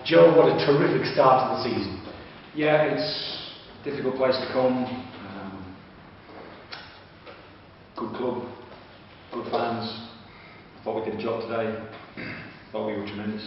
Joe, what a terrific start to the season. Yeah, it's a difficult place to come. Good club, good fans. I thought we did a job today. I thought we were tremendous.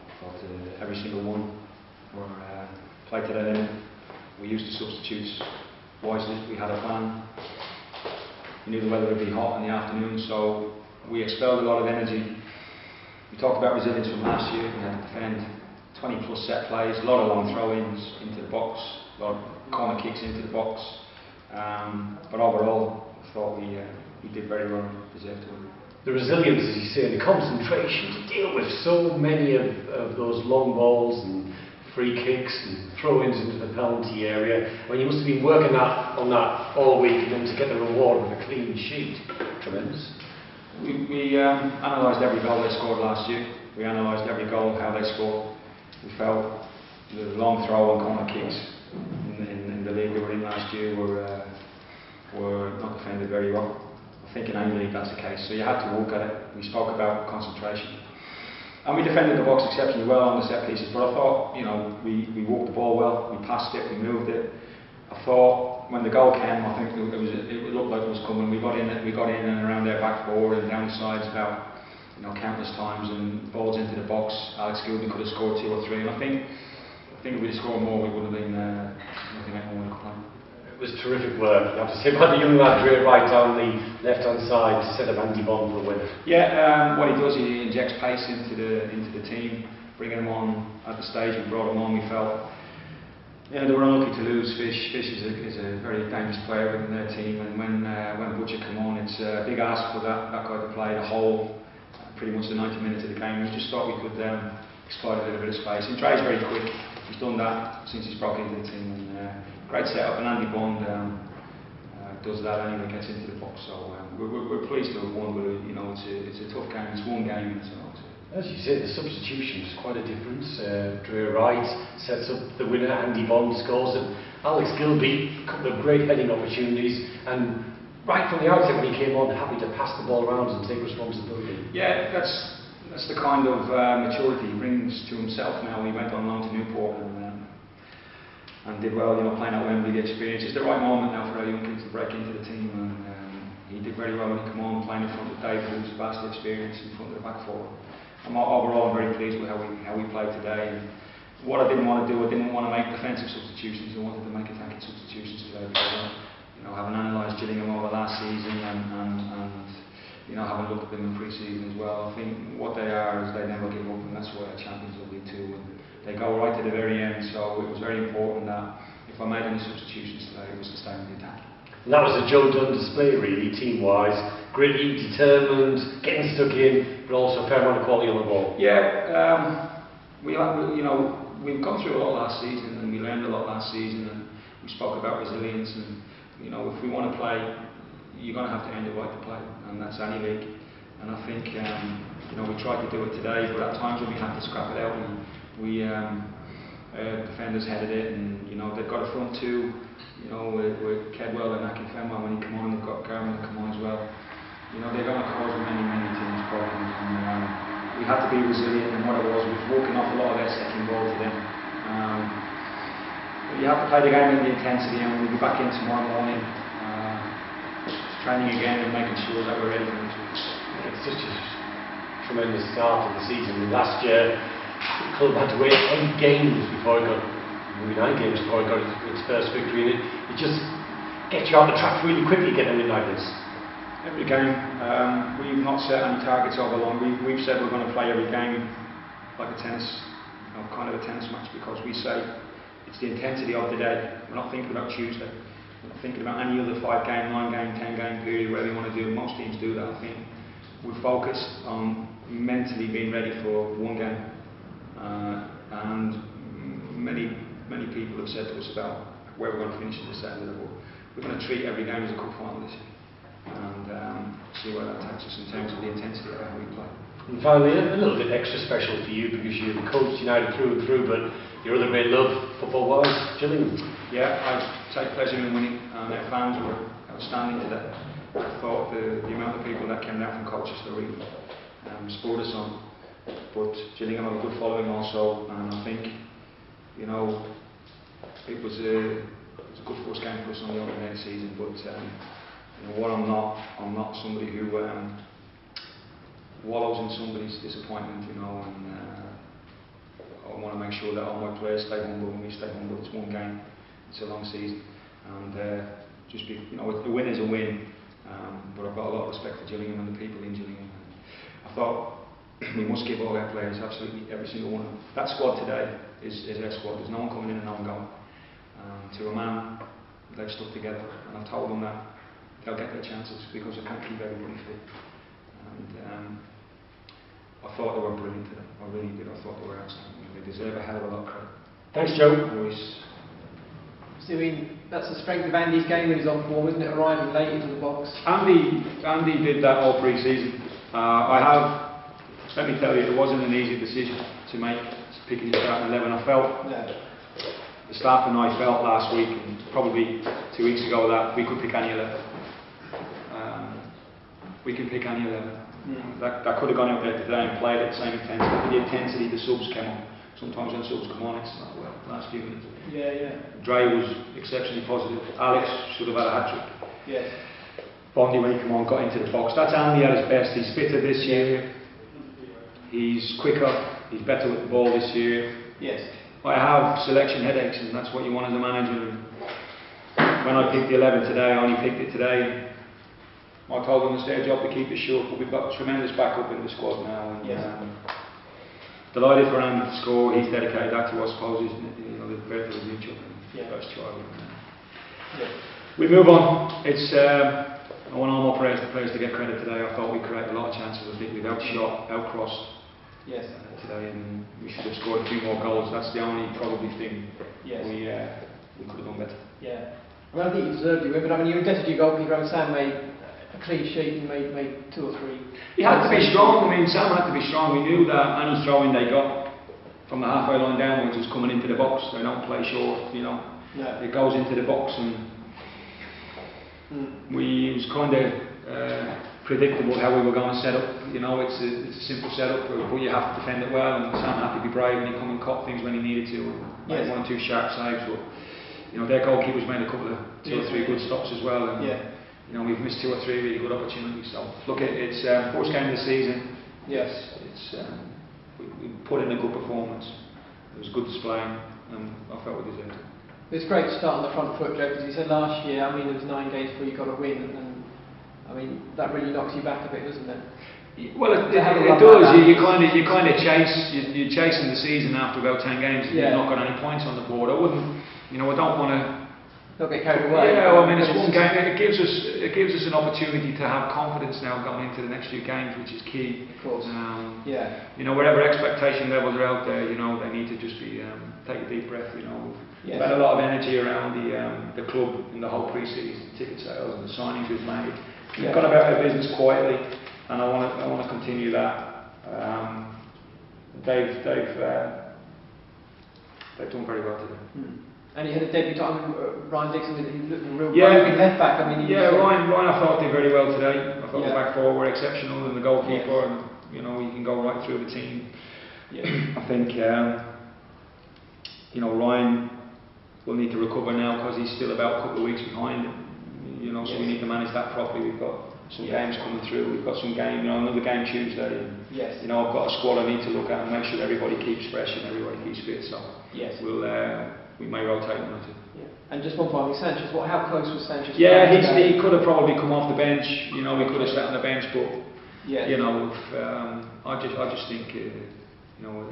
I thought every single one were played to their limit. We used the substitutes wisely. We had a plan. We knew the weather would be hot in the afternoon, so we expelled a lot of energy. We talked about resilience from last year. We had to defend 20 plus set plays, a lot of long throw-ins into the box, a lot of corner kicks into the box. But overall, I thought we did very well and deserved to win. The resilience, as you say, the concentration to deal with so many of those long balls and free kicks and throw-ins into the penalty area. I mean, you must have been working on that all week, and then to get the reward with a clean sheet. Tremendous. We analysed every goal they scored last year. We analysed every goal, how they scored. We felt the long throw and corner kicks in the league we were in last year were not defended very well. I think in any league that's the case, so you had to walk at it. We spoke about concentration. And we defended the box exceptionally well on the set pieces, but I thought, you know, we walked the ball well, we passed it, we moved it. I thought when the goal came, I think it looked like it was coming. We got in and around their back four and down the sides about, you know, countless times, and balls into the box. Alex Gillingham could have scored 2 or 3, and I think if we'd scored more, we would have been nothing like more than a complaint. It was terrific work, you have to say, by the young lad right down the left-hand side to set up Andy Bond for the win. Yeah, what he does, he injects pace into the team, bringing them on at the stage we brought them on. We felt, you know, they were unlucky to lose. Fish is a very dangerous player within their team, and when Butcher came on, it's a big ask for that guy to play the whole, pretty much the 90 minutes of the game. We just thought we could exploit a little bit of space. And Dre's very quick. He's done that since he's broke into the team, and great setup. And Andy Bond does that anyway, gets into the box. So we're pleased to have won, but you know, it's a tough game. It's one game, so. As you say, the substitution was quite a difference. Dre Wright sets up the winner, Andy Bond scores, and Alex Gilby, a couple of great heading opportunities, and right from the outset when he came on, happy to pass the ball around and take responsibility. Yeah, that's the kind of maturity he brings to himself now. He went on loan to Newport and did well, you know, playing at Wembley. The experience. It's the right moment now for our young kids to break into the team, and he did very well when he came on, playing in front of Dave, who's vast experience in front of the back four. Overall, I'm very pleased with how we played today. And what I didn't want to do, I didn't want to make defensive substitutions. I wanted to make attacking substitutions today, because you know, having analysed Gillingham over last season and you know, having looked at them in pre-season as well, I think what they are is they never give up, and that's why they're champions of League Two. And they go right to the very end. So it was very important that if I made any substitutions today, it was to stay with the attack. And that was a Joe Dunne display, really, team-wise. Gritty, determined, getting stuck in, but also a fair amount of quality on the ball. Yeah, you know, we've gone through a lot last season, and we learned a lot last season, and we spoke about resilience. And you know, if we want to play, you're going to have to earn the right to play, and that's any league. And I think you know, we tried to do it today, but at times when we had to scrap it out, we defenders headed it, and you know, they've got a front two. You know, with Kedwell and Akinfenwa, when he come on, they've got Garman to come on as well. You know, they're going to cause many teams problems, and we had to be resilient. And what it was walking off a lot of their second ball to them. But you have to play the game with the intensity, and we'll be back in tomorrow morning, training again and making sure that we're ready for next week. It's such a tremendous start to the season. Last year, the club had to wait 8 games before it got. Maybe 9 games before it got its first victory, and it just gets you on the track really quickly, getting a win like this. Every game, we've not set any targets over long. We've said we're going to play every game like a tennis, you know, kind of a tennis match, because we say it's the intensity of the day. We're not thinking about Tuesday. We're not thinking about any other 5-game, 9-game, 10-game period where we want to do. Most teams do that. I think we're focused on mentally being ready for one game, and many people have said to us about where we're going to finish in the second Liverpool. We're going to treat every game as a cup final this year, and see where that takes us in terms of the intensity of how we play. And finally, a little bit extra special for you, because you're the coach United through and through, but your other great love, football-wise, Gillingham. Yeah, I take pleasure in winning, and their fans were outstanding today. I thought the amount of people that came down from Colchester really spurred us on. but Gillingham have a good following also, and I think, you know, it was a good first game for us on the opening day of the season. But you know what, I'm not somebody who wallows in somebody's disappointment, you know, and I want to make sure that all my players stay humble and we stay humble. It's one game, it's a long season, and just be, you know, a win is a win. But I've got a lot of respect for Gillingham and the people in Gillingham. I thought we must give all our players, absolutely every single one of them. That squad today is our squad. There's no one coming in and no one going. To a man, they've stuck together, and I've told them that they'll get their chances because I can't keep everybody fit. And I thought they were brilliant today. I really did. I thought they were outstanding. They deserve a hell of a lot of credit. Thanks, Joe. So, I mean, that's the strength of Andy's game when he's on form, isn't it? Arriving late into the box. Andy did that all pre-season. Let me tell you, it wasn't an easy decision to make, picking the starting 11. I felt, the staff and I felt last week, and probably 2 weeks ago, that we could pick any 11. We can pick any 11. That could have gone out there today and played at the same intensity. The intensity the subs came on. Sometimes when subs come on, it's not well, the last few minutes. Dre was exceptionally positive. Alex should have had a hat-trick. Bondi, when he came on, got into the box. That's Andy at his best. He's fitter this year. He's quicker. He's better with the ball this year. I have selection headaches, and that's what you want as a manager. When I picked the 11 today, I only picked it today. I told them it's their job to keep it short, but we've got tremendous backup in the squad now. And, delighted for Andy to score. He's dedicated that to us, I suppose, isn't it? You know, they're very mutual. First child. We move on. It's I want all my players to get credit today. I thought we created a lot of chances. I think we've outshot, outcrossed today, and we should have scored a few more goals. That's the only probably thing we could have done better. Well, I think you deserved it, but I mean, you indebted your goalkeeper. I mean, Sam made a clean sheet and made 2 or 3. He had to be strong. I mean, Sam had to be strong. We knew that any throw-in they got from the halfway line downwards was coming into the box. They don't play short, you know. It goes into the box, and it was kind of predictable how we were going to set up. You know, it's a simple setup, but you have to defend it well. And Sam had to be brave, and he come and caught things when he needed to. And made 1 or 2 sharp saves, but you know, their goalkeepers made a couple of 2 or 3 good stops as well. And, you know, we've missed 2 or 3 really good opportunities. So look, it's first game of the season. It's we put in a good performance. It was a good display, and I felt we deserved it. It's great to start on the front foot, Joe, because you said last year, I mean, there was 9 games before you got a win, and I mean, that really knocks you back a bit, doesn't it? Well, it does. You kind of chase. You're chasing the season after about 10 games. And you've not got any points on the board. I wouldn't. You know, I don't want to. Not get carried away. I mean, it's one game. It gives us an opportunity to have confidence now going into the next few games, which is key. Of course. You know, whatever expectation levels are out there, you know, they need to just be take a deep breath. You know, we've had a lot of energy around the club in the whole pre-season, ticket sales and the signings we've made. We've gone about our business quietly, and I want to continue that. They've done very well today. And he had a debut time, Ryan Dixon, he looked a real left back. I mean, Ryan I thought did very well today. I thought the back four were exceptional, and the goalkeeper, and you know, he can go right through the team. I think you know, Ryan will need to recover now because he's still about a couple of weeks behind. You know, so we need to manage that properly. We've got some games coming through. We've got some game, you know, another game Tuesday. And, you know, I've got a squad I need to look at and make sure everybody keeps fresh and everybody keeps fit. So we may rotate one or two. And just one final, Sanchez. How close was Sanchez? He could have probably come off the bench. You know, we could have sat on the bench, but you know, I just think you know,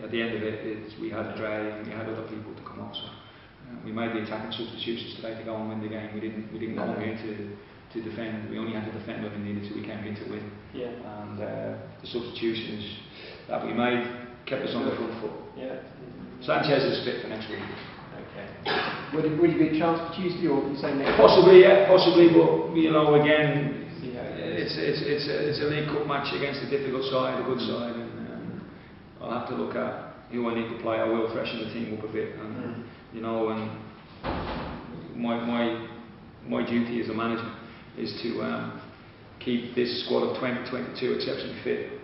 at the end of it, we had Dre and we had other people to come off. So we made the attacking substitutions today to go and win the game. We didn't come here to defend. We only had to defend when we needed to. We came here to win. And the substitutions that we made kept us on the front foot. Sanchez is fit for next week. Would it be a chance for Tuesday, or you say next? Possibly, but you know, again, it's a League Cup match against a difficult side, a good side, and I'll have to look at who I need to play. I will freshen the team up a bit, and you know, and my duty as a manager is to keep this squad of 2022 exceptionally fit.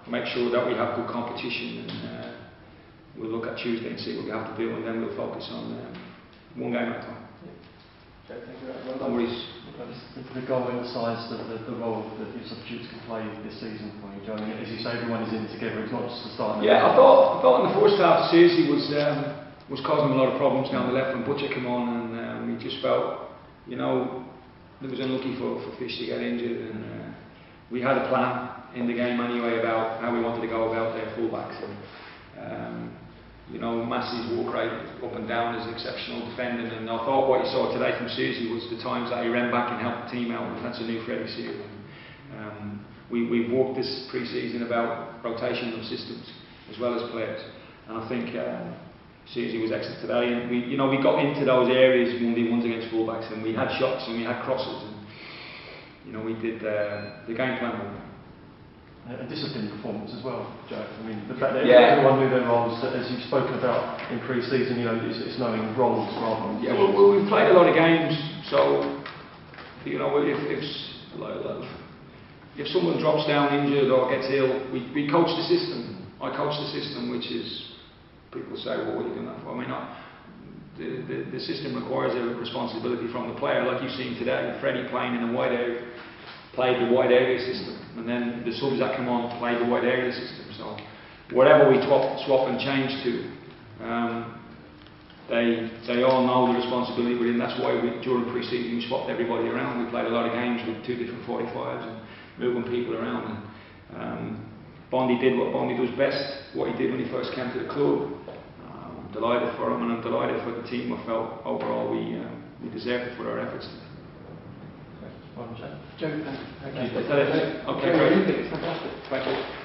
make sure that we have good competition, and we'll look at Tuesday and see what we have to do, and then we'll focus on one game at a time. Joe, thank you very much. No worries. The goal emphasised the role that your substitutes can play this season for you, Joe. As you say, everyone is in together. It's not just the start. Yeah, I thought in the first half, Susie was causing a lot of problems down the left when Butcher came on, and we just felt, you know, it was unlucky for Fish to get injured, and we had a plan in the game anyway about how we wanted to go about their fullbacks. And, you know, Massey's walk rate up and down is exceptional defending, and I thought what you saw today from Susie was the times that he ran back and helped the team out, and that's a new Freddie Sears. We've walked this pre-season about rotation of systems as well as players, and I think Susie was excellent today, and we got into those areas 1v1s against fullbacks, and we had shots and we had crosses, and you know, we did the game plan. A disciplined performance as well, Joe. I mean, the fact that yeah. everyone knew their roles, as you've spoken about in pre-season, you know, it's knowing roles rather than... Yeah, well, we've played a lot of games, so, you know, if someone drops down injured or gets ill, we coach the system. I coach the system, which is, people say, well, what are you doing that for? I mean, the system requires a responsibility from the player, like you've seen today, Freddie playing in a wide area, played the wide area system, and then the subs that come on played the wide area system. So whatever we swap and change to, they all know the responsibility within. That's why during pre-season we swapped everybody around. We played a lot of games with 2 different 45s and moving people around. And Bondi did what Bondi does best, what he did when he first came to the club. I'm delighted for him, and I'm delighted for the team. I felt overall we deserved it for our efforts. Joe, thank you. Okay, great. Fantastic. Thank you.